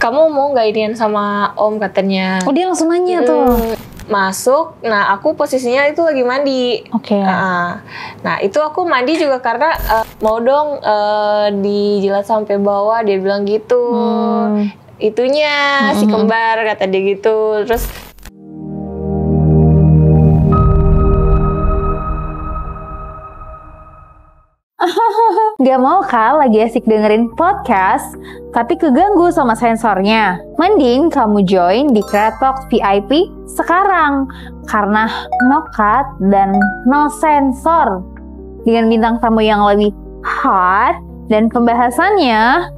kamu mau nggak inian sama Om katanya. Oh dia langsung nanya tuh. Masuk, nah aku posisinya itu lagi mandi. Oke. Nah itu aku mandi juga karena mau dong dijilat sampai bawah, dia bilang gitu. Itunya si kembar kata dia gitu. Terus Gak mau kan lagi asik dengerin podcast, tapi keganggu sama sensornya? Mending kamu join di Kreatok VIP sekarang, karena no cut dan no sensor. Dengan bintang tamu yang lebih hot dan pembahasannya,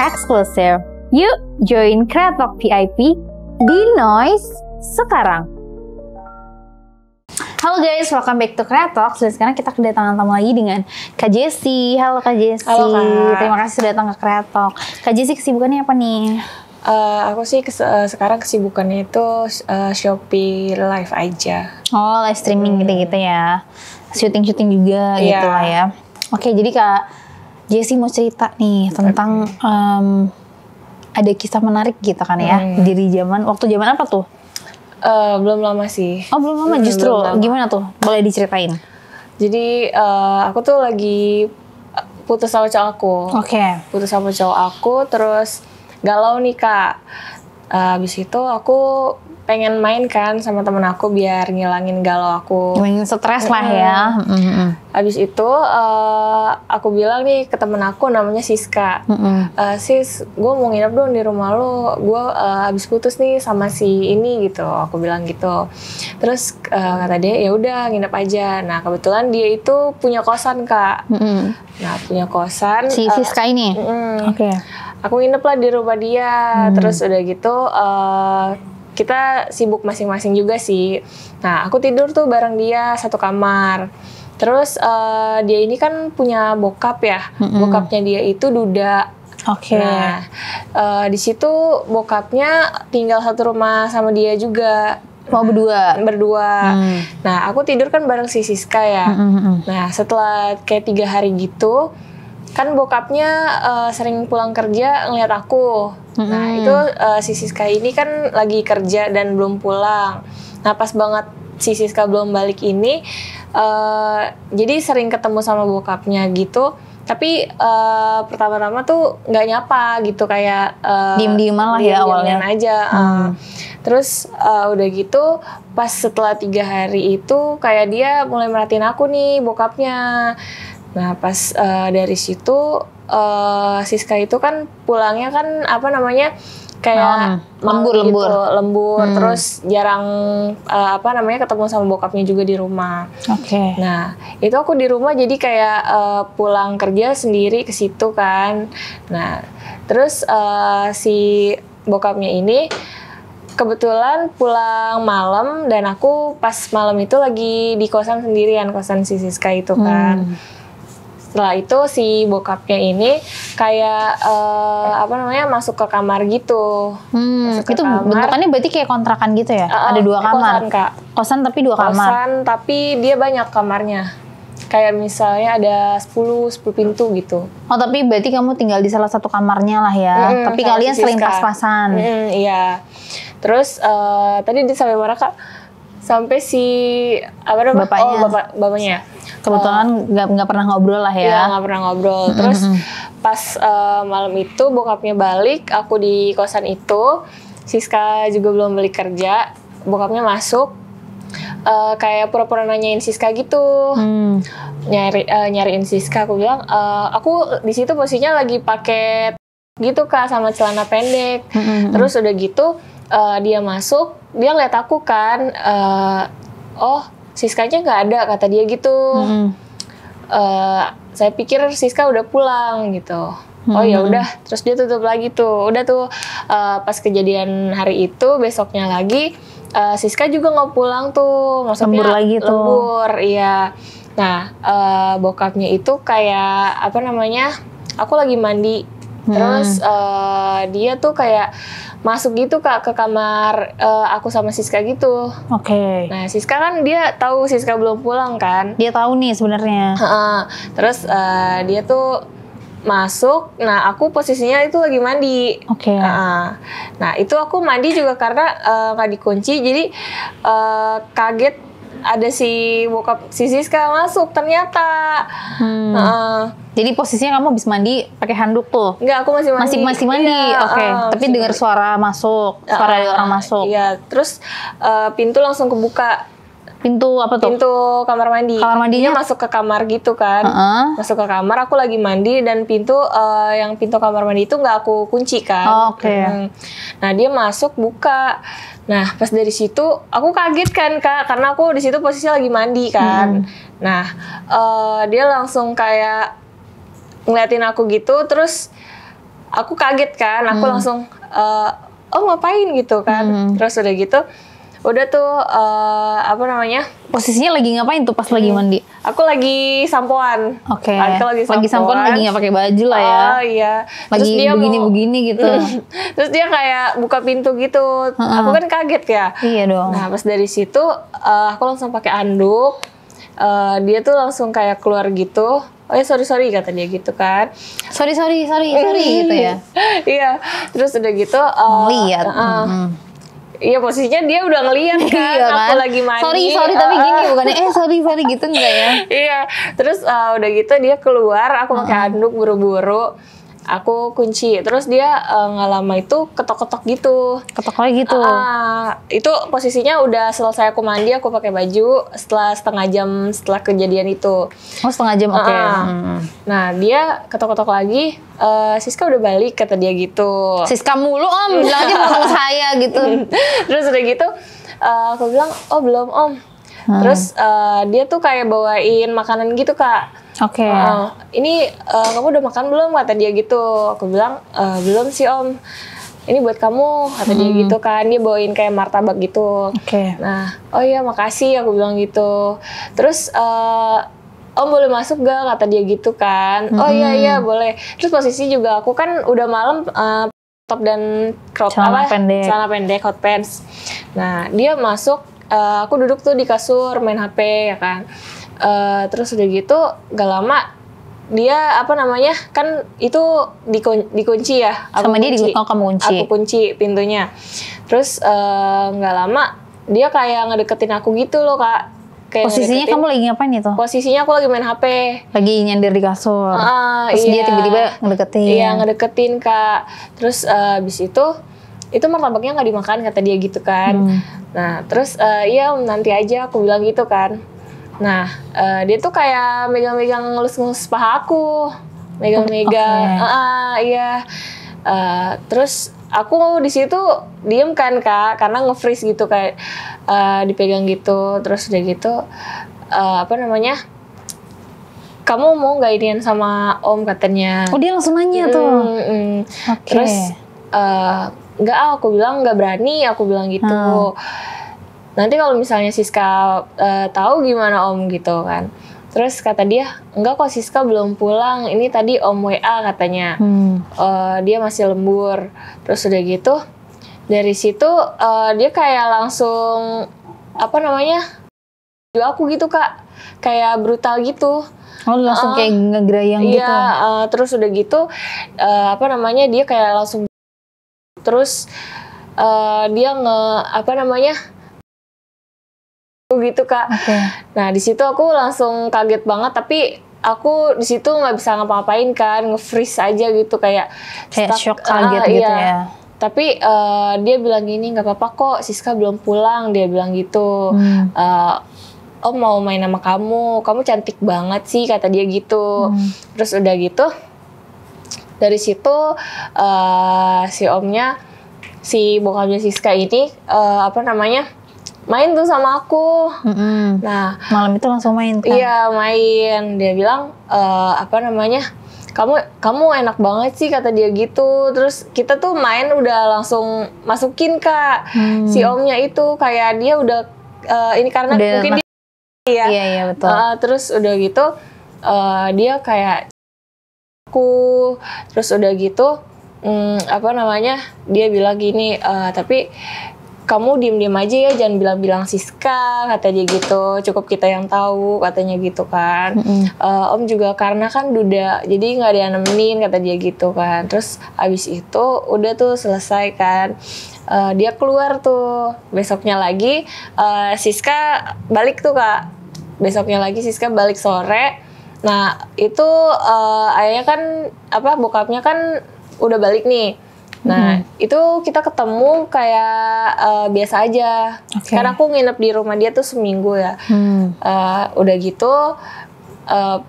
eksklusif. Yuk join Kreatok VIP di Noise sekarang. Halo guys, welcome back to Kreatok. Sekarang kita kedatangan tamu lagi dengan Kak Jessi. Halo Kak Jessi. Halo Kak. Terima kasih sudah datang ke Kreatok. Kak Jessi kesibukannya apa nih? aku sih sekarang kesibukannya itu Shopee live aja. Oh, live streaming gitu-gitu ya. Syuting-syuting juga gitu lah ya. Oke, jadi Kak Jessi mau cerita nih tentang ada kisah menarik gitu kan ya. Waktu zaman apa tuh? Belum lama sih. Oh belum lama justru. Gimana tuh? Boleh diceritain? Jadi aku tuh lagi putus sama cowok aku. Oke. Putus sama cowok aku, terus galau nih Kak. Abis itu aku pengen main kan sama temen aku biar ngilangin galau aku. Ngilangin stres lah ya. Abis itu aku bilang nih ke temen aku namanya Siska. Sis, gue mau nginep dong di rumah lo. Gue abis putus nih sama si ini gitu. Aku bilang gitu. Terus kata dia ya udah nginep aja. Nah kebetulan dia itu punya kosan Kak. Nah punya kosan. Si Siska ini. Oke. Aku nginep lah di rumah dia. Terus udah gitu. Kita sibuk masing-masing juga sih. Nah, aku tidur tuh bareng dia satu kamar. Terus dia ini kan punya bokap ya. Bokapnya dia itu duda. Oke. Nah, di situ bokapnya tinggal satu rumah sama dia juga. Mau berdua? Berdua. Nah, aku tidur kan bareng si Siska ya. Nah, setelah kayak 3 hari gitu, kan bokapnya sering pulang kerja ngeliat aku. Nah itu si Siska ini kan lagi kerja dan belum pulang. Nah pas banget si Siska belum balik ini, jadi sering ketemu sama bokapnya gitu. Tapi pertama-tama tuh nggak nyapa gitu, kayak diem-dieman lah ya awalnya aja. Terus udah gitu pas setelah 3 hari itu kayak dia mulai merhatiin aku nih bokapnya. Nah pas dari situ Siska itu kan pulangnya kan apa namanya kayak lembur terus jarang apa namanya ketemu sama bokapnya juga di rumah. Oke. Nah itu aku di rumah jadi kayak pulang kerja sendiri ke situ kan. Nah terus si bokapnya ini kebetulan pulang malam dan aku pas malam itu lagi di kosan sendirian, kosan si Siska itu kan. Setelah itu si bokapnya ini kayak apa namanya masuk ke kamar gitu. Itu bentukannya berarti kayak kontrakan gitu ya? Ada 2 kamar? Kosan Kak. Kosan tapi 2 kamar? Kosan tapi dia banyak kamarnya. Kayak misalnya ada 10 pintu gitu. Oh tapi berarti kamu tinggal di salah satu kamarnya lah ya? Tapi kalian sering pas-pasan? Iya. Terus tadi sampai mana Kak? Sampai si apa namanya? Bapaknya. Oh bapaknya. Kebetulan nggak pernah ngobrol lah ya? Iya nggak pernah ngobrol. Terus pas malam itu bokapnya balik, aku di kosan itu, Siska juga belum balik kerja, bokapnya masuk, kayak pura-pura nanyain Siska gitu, nyariin Siska. Aku bilang, aku di situ posisinya lagi pakai gitu Kak sama celana pendek. Terus udah gitu dia masuk, dia ngeliat aku kan, oh Siskanya nggak ada kata dia gitu. Saya pikir Siska udah pulang gitu. Oh ya udah, terus dia tutup lagi tuh. Udah tuh pas kejadian hari itu besoknya lagi Siska juga nggak pulang tuh. Maksudnya lembur lagi tuh. Lembur, iya. Nah bokapnya itu kayak apa namanya? Aku lagi mandi. Terus dia tuh kayak masuk gitu Kak ke kamar aku sama Siska gitu. Oke. Nah Siska kan dia tahu Siska belum pulang kan. Dia tahu nih sebenarnya. Terus dia tuh masuk. Nah aku posisinya itu lagi mandi. Oke. Nah itu aku mandi juga karena nggak dikunci, jadi kaget ada si bokap si Siska masuk ternyata. Jadi posisinya kamu habis mandi pakai handuk tuh? Enggak, aku masih mandi. Masih mandi. Iya, Oke. Tapi dengar suara masuk, suara dari orang masuk. Iya, terus pintu langsung kebuka. Pintu apa tuh? Pintu kamar mandi. Kamar mandinya dia masuk ke kamar gitu kan. Masuk ke kamar, aku lagi mandi dan pintu yang pintu kamar mandi itu nggak aku kunci kan. Oke. Nah dia masuk buka. Nah pas dari situ aku kaget kan Kak, karena aku di situ posisinya lagi mandi kan. Nah dia langsung kayak ngeliatin aku gitu, terus aku kaget kan, aku langsung oh ngapain gitu kan. Terus udah gitu udah tuh apa namanya, posisinya lagi ngapain tuh pas lagi mandi? Aku lagi sampoan. Oke. Aku lagi sampoan lagi nggak pakai baju lah ya. Oh iya. Lagi Terus dia begini gitu. Terus dia kayak buka pintu gitu. Aku kan kaget ya. Iya dong. Nah pas dari situ aku langsung pakai anduk. Dia tuh langsung kayak keluar gitu. Oh ya sorry kata dia gitu kan. Sorry gitu ya. Iya. Terus udah gitu. Lihat. Iya posisinya dia udah ngeliat kan, iya, aku kan? lagi mandi. Sorry tapi gini bukannya sorry gitu enggak ya? Iya, terus udah gitu dia keluar, aku pakai handuk buru-buru, aku kunci. Terus dia nggak lama itu ketok-ketok gitu. Ketok lagi gitu. Itu posisinya udah selesai aku mandi, aku pakai baju setelah setengah jam setelah kejadian itu. Oh setengah jam, oke. Nah dia ketok-ketok lagi. Siska udah balik kata dia gitu. Siska mulu om, bilang aja mau saya gitu. Terus udah gitu aku bilang oh belum om. Terus dia tuh kayak bawain makanan gitu Kak. Oke. Ini kamu udah makan belum kata dia gitu. Aku bilang belum sih om. Ini buat kamu kata dia gitu kan. Dia bawain kayak martabak gitu. Oke. Nah oh iya makasih aku bilang gitu. Terus Om boleh masuk gak? Kata dia gitu kan. Oh iya boleh. Terus posisi juga aku kan udah malam top dan crop celana pendek hot pants. Nah dia masuk, aku duduk tuh di kasur main HP ya kan. Terus udah gitu gak lama dia apa namanya kan itu dikunci ya. Sama dia kamu kunci. Aku kunci pintunya. Terus gak lama dia kayak ngedeketin aku gitu loh Kak. Posisinya kamu lagi ngapain itu? Posisinya aku lagi main HP. Lagi nyender di kasur. Terus dia tiba-tiba ngedeketin. Iya ngedeketin Kak. Terus abis itu martabaknya nggak dimakan kata dia gitu kan. Nah terus iya nanti aja aku bilang gitu kan. Nah dia tuh kayak megang-megang ngelus-ngelus paha aku. Megang-megang. Iya. Terus aku di situ diem kan Kak, karena nge-freeze gitu kayak dipegang gitu. Terus udah gitu apa namanya, kamu mau nggak inian sama om katanya. Oh dia langsung nanya tuh. Terus nggak aku bilang nggak berani, aku bilang gitu. Nanti kalau misalnya Siska tahu gimana om gitu kan. Terus kata dia, enggak kok Siska belum pulang, ini tadi om WA katanya. Dia masih lembur. Terus udah gitu, dari situ dia kayak langsung, apa namanya, aku gitu Kak. Kayak brutal gitu. Oh langsung kayak ngegerayang gitu? Iya, terus udah gitu, apa namanya, dia kayak langsung, terus dia apa namanya, gitu Kak. Nah di situ aku langsung kaget banget, tapi aku di situ nggak bisa ngapa-ngapain kan, nge-freeze aja gitu kayak shock kaget gitu ya. Tapi dia bilang gini, nggak apa-apa kok Siska belum pulang, dia bilang gitu. Om mau main sama kamu cantik banget sih kata dia gitu. Terus udah gitu dari situ si omnya, si bokapnya Siska ini apa namanya, main tuh sama aku. Nah malam itu langsung main kan? Iya main. Dia bilang apa namanya, kamu enak banget sih kata dia gitu. Terus kita tuh main udah langsung masukin Kak. Si omnya itu kayak dia udah ini karena udah mungkin dia iya betul. Terus udah gitu dia kayak aku. Terus udah gitu apa namanya, dia bilang gini, tapi kamu diem-diem aja ya, jangan bilang-bilang Siska, kata dia gitu, cukup kita yang tahu, katanya gitu kan. Om juga karena kan duda, jadi nggak ada yang nemenin, kata dia gitu kan. Terus abis itu udah tuh selesai kan. Dia keluar tuh, besoknya lagi Siska balik tuh Kak. Besoknya lagi Siska balik sore. Nah itu ayahnya kan, bokapnya kan udah balik nih. Nah itu kita ketemu kayak biasa aja. Karena aku nginep di rumah dia tuh seminggu ya. Udah gitu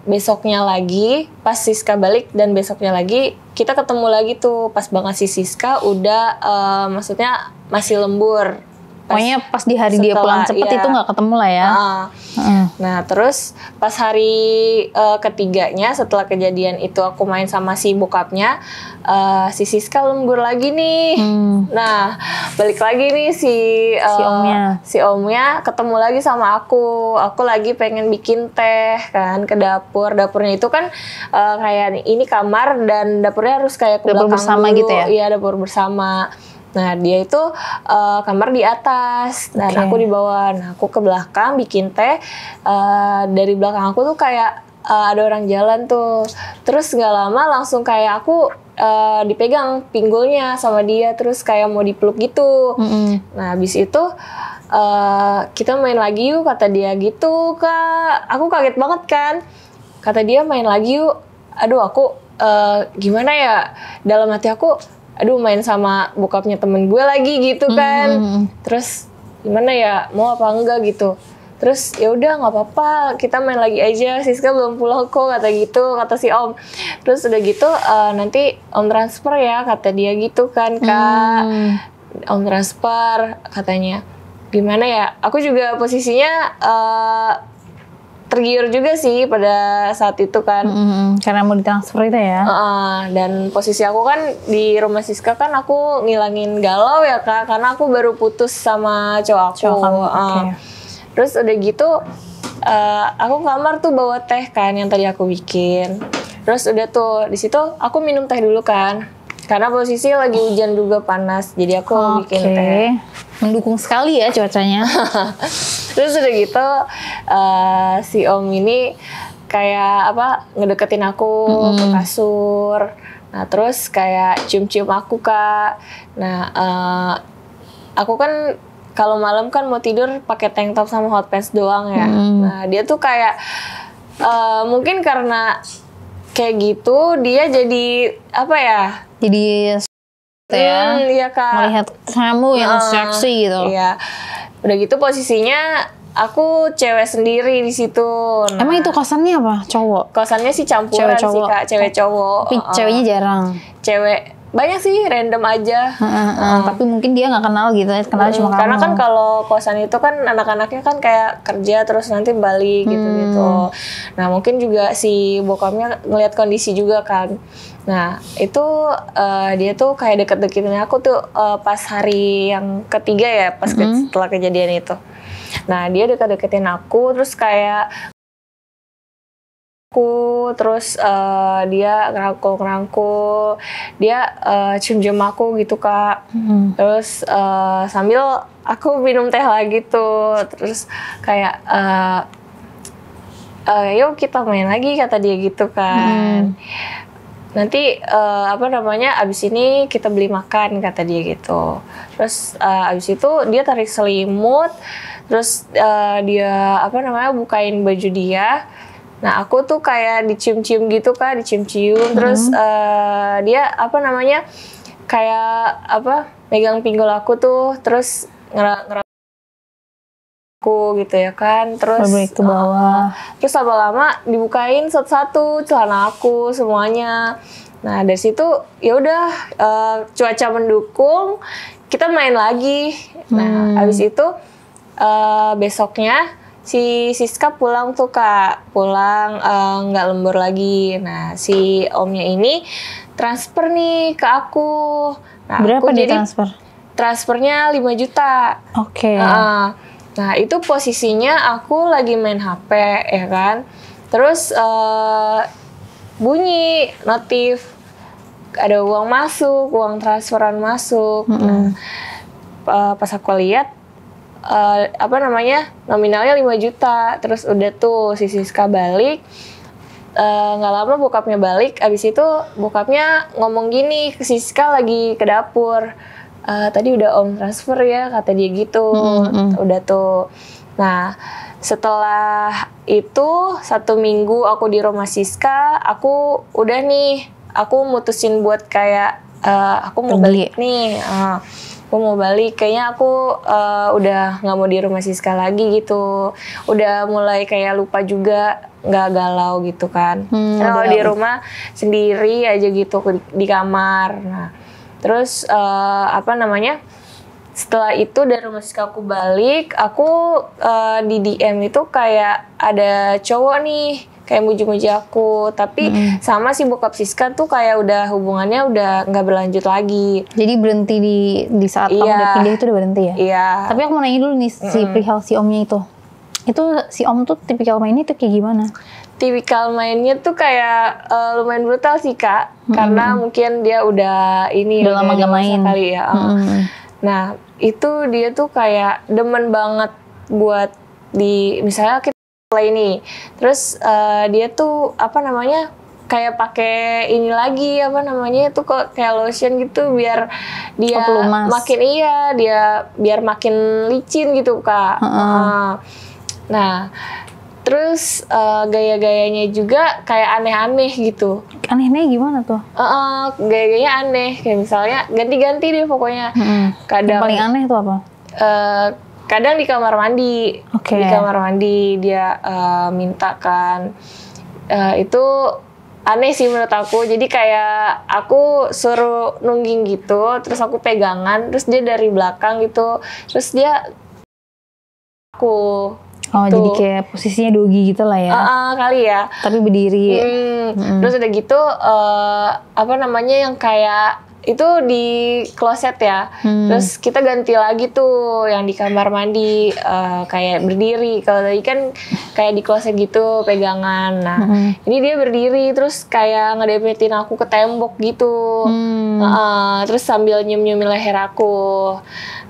besoknya lagi pas Siska balik dan besoknya lagi kita ketemu lagi tuh pas banget si Siska udah maksudnya masih lembur. Pokoknya pas di hari dia pulang cepet itu nggak ketemu lah ya. Nah terus pas hari ketiganya setelah kejadian itu aku main sama si bokapnya, si Siska lembur lagi nih. Nah balik lagi nih si omnya ketemu lagi sama aku lagi pengen bikin teh kan ke dapur. Dapurnya itu kan kayak ini kamar dan dapurnya harus kayak ke belakang bersama dulu. Gitu ya? Iya, dapur bersama. Nah dia itu kamar di atas dan aku di bawah. Nah aku ke belakang bikin teh. Dari belakang aku tuh kayak ada orang jalan tuh. Terus nggak lama langsung kayak aku dipegang pinggulnya sama dia. Terus kayak mau dipeluk gitu. Nah habis itu kita main lagi yuk, kata dia gitu Kak. Aku kaget banget kan. Kata dia main lagi yuk. Aduh aku gimana ya, dalam hati aku aduh main sama bokapnya temen gue lagi gitu kan. Terus gimana ya, mau apa enggak gitu. Terus ya udah nggak apa-apa, kita main lagi aja, Siska belum pulang kok, kata gitu, kata si Om. Terus udah gitu nanti Om transfer ya, kata dia gitu kan Kak. Om transfer katanya. Gimana ya, aku juga posisinya tergiur juga sih pada saat itu kan. Karena mau ditransfer itu ya. Dan posisi aku kan di rumah Siska kan aku ngilangin galau ya Kak, karena aku baru putus sama cowok aku. Terus udah gitu aku kamar tuh bawa teh kan yang tadi aku bikin. Terus udah tuh di situ aku minum teh dulu kan, karena posisi lagi hujan juga panas, jadi aku bikin teh. Mendukung sekali ya cuacanya. Terus udah gitu si Om ini kayak ngedeketin aku ke kasur. Nah terus kayak cium-cium aku Kak. Nah aku kan kalau malam kan mau tidur pakai tank top sama hot pants doang ya. Nah dia tuh kayak mungkin karena kayak gitu dia jadi Jadi iya Kak, melihat kamu yang seksi gitu. Iya. Udah gitu posisinya aku cewek sendiri di situ. Nah, emang itu kosannya apa? Cowok? Kosannya sih campuran sih Kak, cewek cowok. Tapi ceweknya jarang. Cewek banyak sih, random aja. Tapi mungkin dia nggak kenal gitu, kenal cuma kamu. Karena kan kalau kosan itu kan anak-anaknya kan kayak kerja terus nanti balik gitu-gitu. Nah mungkin juga si bokapnya ngelihat kondisi juga kan. Nah itu dia tuh kayak deket-deketin aku tuh pas hari yang ketiga ya, pas setelah kejadian itu. Nah dia deket-deketin aku terus kayak terus dia ngerangkul, dia cium-cium aku gitu Kak. Terus sambil aku minum teh lagi tuh, terus kayak yuk kita main lagi, kata dia gitu kan. Nanti abis ini kita beli makan, kata dia gitu. Terus abis itu dia tarik selimut, terus dia bukain baju dia. Nah aku tuh kayak dicium-cium gitu Kak, dicium-cium. Terus dia megang pinggul aku tuh, terus aku gitu ya kan. Terus ke bawah. Terus lama-lama dibukain satu-satu celana aku semuanya. Nah dari situ ya udah cuaca mendukung, kita main lagi. Nah abis itu besoknya si Siska pulang tuh Kak, nggak lembur lagi. Nah si Omnya ini transfer nih ke aku. Nah, berapa dia transfer? Transfernya 5 juta. Nah itu posisinya aku lagi main HP ya kan. Terus bunyi notif, ada uang masuk, uang transferan masuk. Nah pas aku lihat nominalnya 5 juta. Terus udah tuh si Siska balik, nggak lama bokapnya balik. Abis itu bokapnya ngomong gini ke Siska lagi ke dapur, tadi udah om transfer ya, kata dia gitu. Udah tuh. Nah setelah itu 1 minggu aku di rumah Siska, aku udah nih, aku mutusin buat kayak aku mau balik nih. Aku mau balik, kayaknya aku udah nggak mau di rumah Siska lagi gitu. Udah mulai kayak lupa juga, nggak galau gitu kan. Kalau di rumah sendiri aja gitu di kamar. Nah, terus setelah itu dari rumah Siska aku balik, aku di DM itu kayak ada cowok nih kayak muji-muji aku, tapi sama si bokap Siska tuh kayak udah hubungannya udah nggak berlanjut lagi. Jadi berhenti di saat kamu udah pindah itu udah berhenti ya? Iya. Tapi aku mau nanya dulu nih si perihal si omnya itu si om tuh tipikal mainnya tuh kayak gimana? Tipikal mainnya tuh kayak lumayan brutal sih Kak, karena mungkin dia udah lama gak main kali ya. Nah itu dia tuh kayak demen banget buat misalnya kita play nih, terus dia tuh kayak pakai ini lagi itu kok kayak lotion gitu biar dia makin biar makin licin gitu Kak. Nah terus gaya-gayanya juga kayak aneh-aneh gitu. Aneh-aneh gimana tuh? Gaya-gayanya aneh, kayak misalnya ganti-ganti deh pokoknya. Kadang yang paling aneh tuh apa? Kadang di kamar mandi. Di kamar mandi dia minta kan. Itu aneh sih menurut aku. Jadi kayak aku suruh nungging gitu, terus aku pegangan, terus dia dari belakang gitu, terus dia aku. Jadi kayak posisinya dogi gitu lah ya. Kali ya. Tapi berdiri. Terus udah gitu yang kayak itu di kloset ya. Terus kita ganti lagi tuh yang di kamar mandi kayak berdiri. Kalau tadi kan kayak di kloset gitu pegangan. Nah, ini dia berdiri terus kayak ngedepetin aku ke tembok gitu. Terus sambil nyium-nyium leher aku.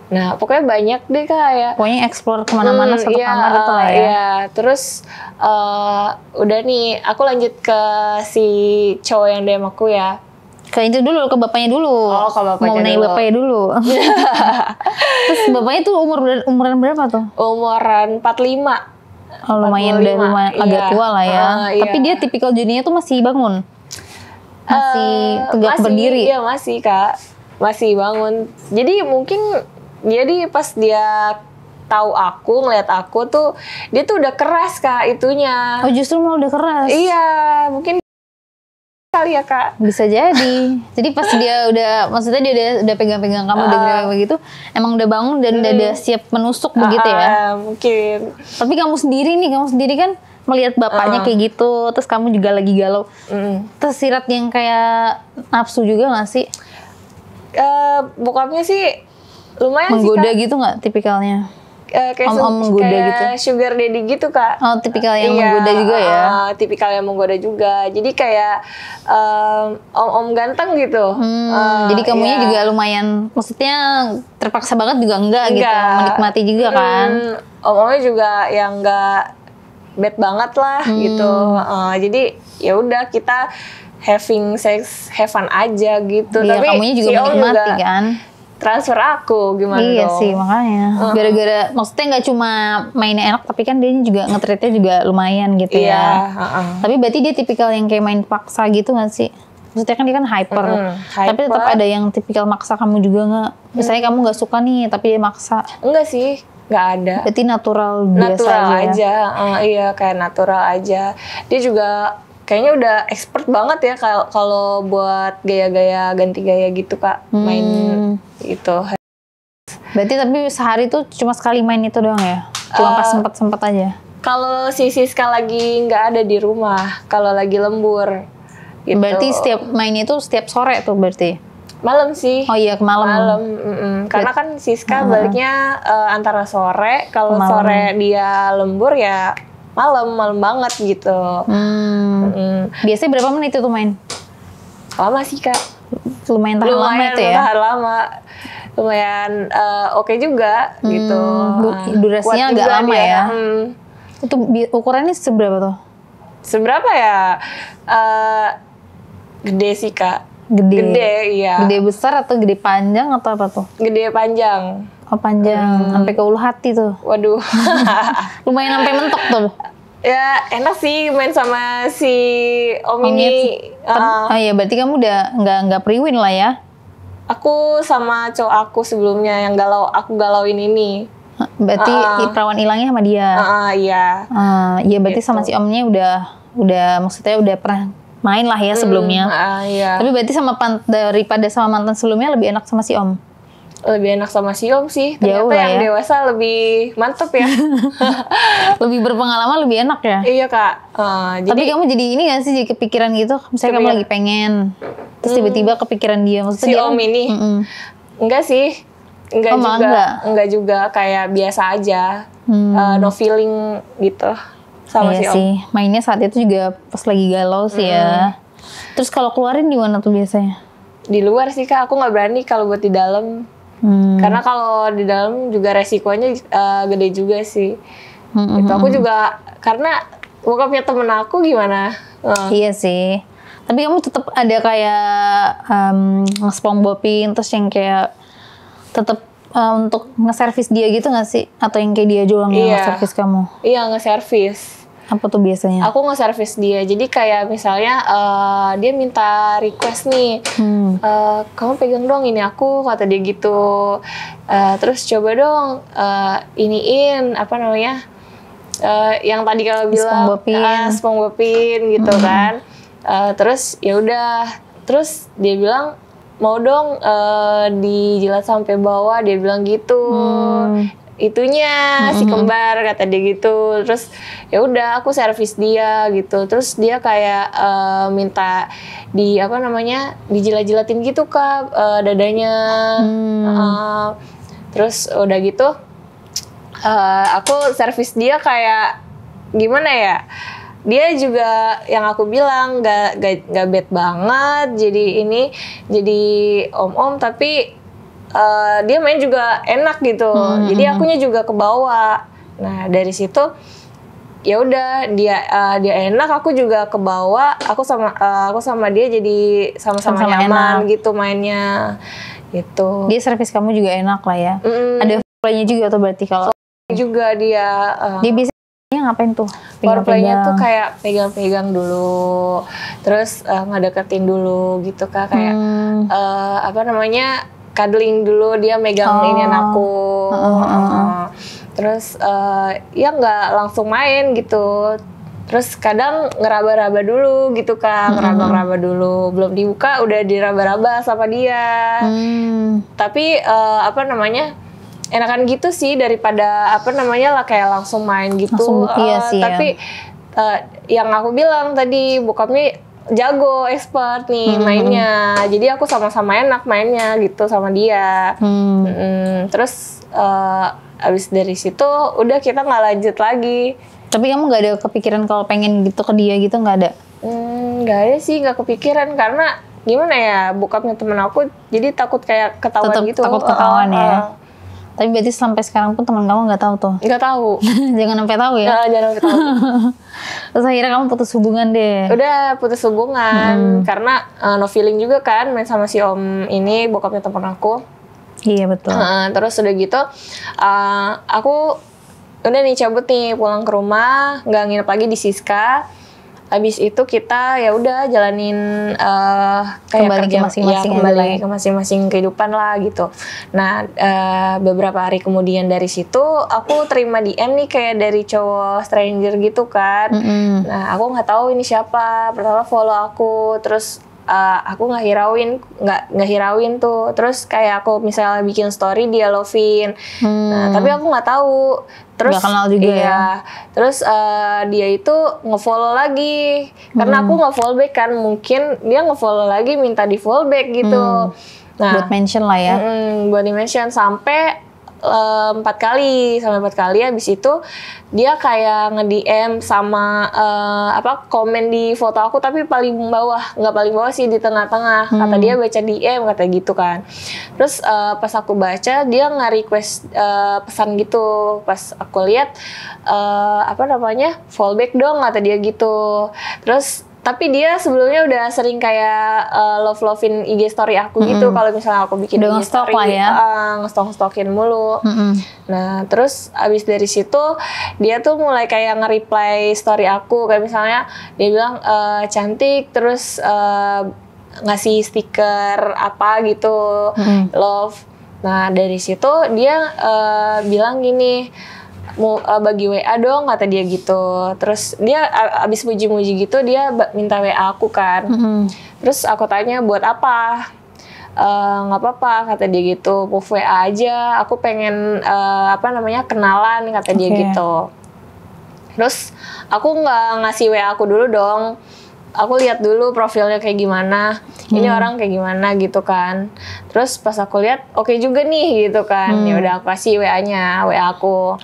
Nah, pokoknya banyak deh kayak. Pokoknya explore kemana-mana satu kamar itu lah ya. Iya, terus udah nih, aku lanjut ke si cowok yang DM aku ya. Ke itu dulu, ke bapaknya dulu. Ke bapaknya mau naik bapaknya dulu. Terus bapaknya tuh umuran berapa tuh? Umuran 45. Lumayan agak tua lah ya. Tapi dia tipikal jadinya tuh masih bangun. Masih tegak berdiri. Iya, masih Kak. Masih bangun. Jadi mungkin pas dia tahu aku, ngeliat aku tuh, dia tuh udah keras Kak itunya. Oh justru malah udah keras? Iya, mungkin kali ya Kak. Bisa jadi. Jadi pas dia maksudnya dia udah pegang-pegang kamu, udah gede begitu, emang udah bangun dan udah siap menusuk begitu ya? Mungkin. Tapi kamu sendiri kan melihat bapaknya kayak gitu, terus kamu juga lagi galau. Tersirat yang kayak nafsu juga gak sih? Bokapnya sih lumayan menggoda sih Kak. Gitu nggak tipikalnya? Kayak om menggoda kayak gitu. Sugar daddy gitu Kak. Oh, tipikal yang menggoda juga ya. Tipikal yang menggoda juga. Jadi kayak om ganteng gitu. Jadi kamunya juga lumayan, maksudnya terpaksa banget juga enggak. Gitu, menikmati juga kan. Om-omnya juga yang enggak bad banget lah gitu. Jadi ya udah kita having sex, have fun aja gitu. Iya, tapi kamunya juga si menikmati kan. Transfer aku gimana dong? Iya sih makanya. Gara-gara maksudnya nggak cuma mainnya enak, tapi kan dia juga nge-treatnya juga lumayan gitu ya. Tapi berarti dia tipikal yang kayak main paksa gitu nggak sih? Maksudnya kan dia kan hyper. Tapi tetap ada yang tipikal maksa kamu juga nggak? Misalnya kamu nggak suka nih, tapi dia maksa. Enggak sih, nggak ada. Berarti natural biasa aja. Iya kayak natural aja. Dia juga kayaknya udah expert banget ya kalau buat gaya-gaya ganti gaya gitu Kak, main gitu. Berarti tapi sehari tuh cuma sekali main itu doang ya? Cuma pas sempet aja? Kalau si Siska lagi nggak ada di rumah, kalau lagi lembur gitu. Berarti setiap main itu setiap sore tuh berarti? Malam sih. Oh iya, malam. Karena kan Siska baliknya antara sore, kalau sore dia lembur ya malam banget gitu. Biasanya berapa menit itu main? Lama sih Kak. Lumayan tahan lama itu ya? Tahan lama. lumayan oke juga gitu. Durasinya Kuat agak juga lama dia. ya. Itu ukurannya seberapa tuh? Seberapa ya? Gede sih Kak. Gede, iya. Gede besar atau gede panjang atau apa tuh? Gede panjang. Oh panjang, sampai ke ulu hati tuh. Waduh. Lumayan sampai mentok tuh. Ya enak sih main sama si Om ini. Oh iya, berarti kamu udah nggak pre-win lah ya? Aku sama cowok aku sebelumnya yang aku galauin ini. Berarti perawan hilangnya sama dia. Iya. Iya berarti Gitu. sama si Omnya udah maksudnya udah pernah main lah ya sebelumnya. Iya. Tapi berarti daripada sama mantan sebelumnya lebih enak sama si Om. Lebih enak sama si Om sih. Jauh Ternyata lah yang ya. dewasa lebih mantep ya. Lebih berpengalaman, lebih enak ya. Iya Kak. Tapi Jadi kamu jadi ini gak sih, jadi kepikiran gitu? Misalnya kamu lagi pengen, terus tiba-tiba kepikiran dia. Maksudnya si dia Om kan- ini, enggak sih. Enggak Oh, malah juga. Enggak juga, kayak biasa aja. No feeling gitu sama iya si Om. sih, mainnya saat itu juga pas lagi galau sih ya. Terus kalau keluarin di mana tuh biasanya? Di luar sih Kak, aku nggak berani kalau buat di dalam. Karena kalau di dalam juga resikonya gede juga sih. Gitu. Aku juga karena bokapnya temen aku gimana? Iya sih. Tapi kamu tetap ada kayak nge-SpongeBobin terus yang kayak tetap untuk nge-service dia gitu nggak sih? Atau yang kayak dia doang yang Iya. nge-service kamu? Iya nge-service. Apa tuh biasanya? Aku nge-service dia. Jadi kayak misalnya dia minta request nih, kamu pegang dong ini aku, kata dia gitu. Terus coba dong iniin apa namanya? Yang tadi kalau bilang SpongeBobin gitu kan. Terus ya udah, terus dia bilang mau dong dijilat sampai bawah, dia bilang gitu. Itunya si kembar kata dia gitu. Terus ya udah aku servis dia gitu. Terus dia kayak minta apa namanya dijilat-jilatin gitu Kak dadanya. Terus udah gitu aku servis dia kayak gimana ya? Dia juga yang aku bilang gak bad banget. Jadi om-om tapi dia main juga enak gitu. Jadi akunya juga kebawa. Nah dari situ ya udah dia enak, aku juga kebawa. Aku sama dia jadi sama-sama nyaman gitu mainnya. Gitu. Dia servis kamu juga enak lah ya. Ada playnya juga tuh berarti kalau juga dia. Dia biasanya ngapain tuh? Foreplay-nya tuh kayak pegang-pegang dulu, terus ngedeketin dulu gitu Kak, kayak apa namanya cuddling dulu, dia megang inian aku, terus ya nggak langsung main gitu, terus kadang ngeraba-raba dulu gitu Kak, ngeraba-raba dulu, belum dibuka udah diraba-raba sama dia, tapi apa namanya enakan gitu sih daripada apa namanya lah kayak langsung main gitu. Iya sih, tapi yang aku bilang tadi bokapnya jago, expert nih mainnya. Jadi aku sama-sama enak mainnya gitu sama dia. Terus abis dari situ udah kita nggak lanjut lagi. Tapi kamu nggak ada kepikiran kalau pengen gitu ke dia gitu, nggak ada? Nggak ada sih, nggak kepikiran karena gimana ya bokapnya temen aku jadi takut kayak ketahuan Tetep gitu. takut ketahuan ya. Tapi berarti sampai sekarang pun teman kamu nggak tahu tuh? Nggak tahu. Jangan sampai tahu ya. Jangan sampai tahu. Terus akhirnya kamu putus hubungan deh. Udah putus hubungan karena no feeling juga kan main sama si om ini bokapnya teman aku. Iya betul. Terus udah gitu aku udah nih cabut nih pulang ke rumah, nggak nginep lagi di Siska. Habis itu kita ya udah jalanin kayak kembali kerja, ke masing-masing ya, kembali aja. ke masing-masing kehidupan lah gitu. Nah beberapa hari kemudian dari situ aku terima DM nih kayak dari cowok stranger gitu kan. Nah aku nggak tahu ini siapa. Pertama follow aku, terus aku nggak hirauin tuh. Terus kayak aku misalnya bikin story dia lovin. Nah tapi aku nggak tahu. Terus nggak kenal juga ya. Terus dia itu ngefollow lagi karena aku nge-follow back kan, mungkin dia ngefollow lagi minta di follow back gitu. Nah Buat mention lah ya. buat di mention sampai 4 kali sampai 4 kali. Habis itu dia kayak nge-DM sama komen di foto aku, tapi paling bawah, nggak paling bawah sih, di tengah-tengah. Kata dia baca DM, kata gitu kan. Terus pas aku baca, dia nge-request pesan gitu. Pas aku lihat fallback dong, kata dia gitu. Terus tapi dia sebelumnya udah sering kayak love-lovein IG story aku gitu. Kalau misalnya aku bikin udah IG story, ngestok-stokin mulu. Nah, terus abis dari situ dia tuh mulai kayak nge-reply story aku. Kayak misalnya dia bilang cantik, terus ngasih stiker apa gitu, love. Nah, dari situ dia bilang gini, mau bagi WA dong, kata dia gitu. Terus dia abis muji-muji gitu, dia minta WA aku kan. Terus aku tanya buat apa? Nggak apa-apa, kata dia gitu. Move WA aja, aku pengen kenalan, kata dia gitu. Terus aku nggak ngasih WA aku dulu dong. Aku lihat dulu profilnya kayak gimana, ini orang kayak gimana gitu kan. Terus pas aku lihat oke juga nih gitu kan. Ya udah aku kasih WA-nya, WA aku.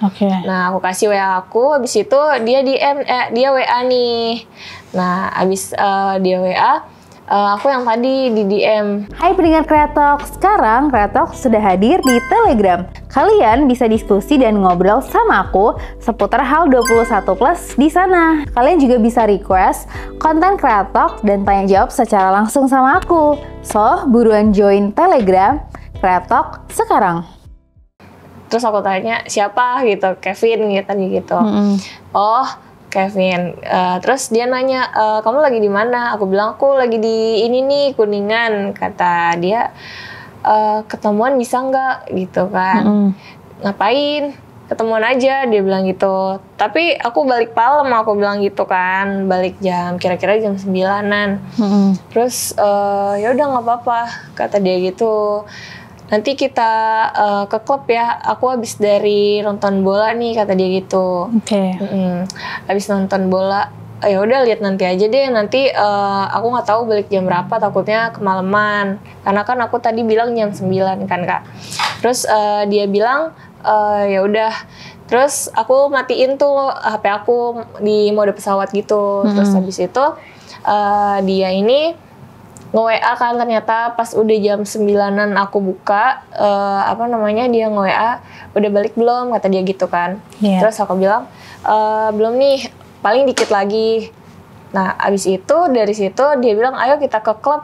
Nah, aku kasih WA aku, habis itu dia dia WA nih. Nah, habis dia WA, aku yang tadi di DM. Hai pendengar Kreatok, sekarang Kreatok sudah hadir di Telegram. Kalian bisa diskusi dan ngobrol sama aku seputar hal 21 plus di sana. Kalian juga bisa request konten Kreatok dan tanya jawab secara langsung sama aku. So, buruan join Telegram Kreatok sekarang. Terus aku tanya siapa gitu, Kevin gitu. Oh, Kevin. Terus dia nanya, kamu lagi di mana? Aku bilang aku lagi di ini nih, Kuningan. Kata dia, ketemuan bisa nggak gitu kan? Ngapain? Ketemuan aja, dia bilang gitu. Tapi aku balik malam, aku bilang gitu kan, balik kira-kira jam 9-an. Terus ya udah nggak apa-apa, kata dia gitu. Nanti kita ke klub ya, aku habis dari nonton bola nih, kata dia gitu. Habis nonton bola, ya udah lihat nanti aja deh. Nanti aku nggak tahu balik jam berapa, takutnya kemalaman. Karena kan aku tadi bilang jam 9 kan Kak. Terus dia bilang ya udah. Terus aku matiin tuh HP aku di mode pesawat gitu. Terus habis itu dia ini nge-WA kan, ternyata pas udah jam 9-an aku buka, dia nge-WA, udah balik belum, kata dia gitu kan. Terus aku bilang, belum nih, paling dikit lagi. Nah, abis itu, dari situ dia bilang, ayo kita ke klub,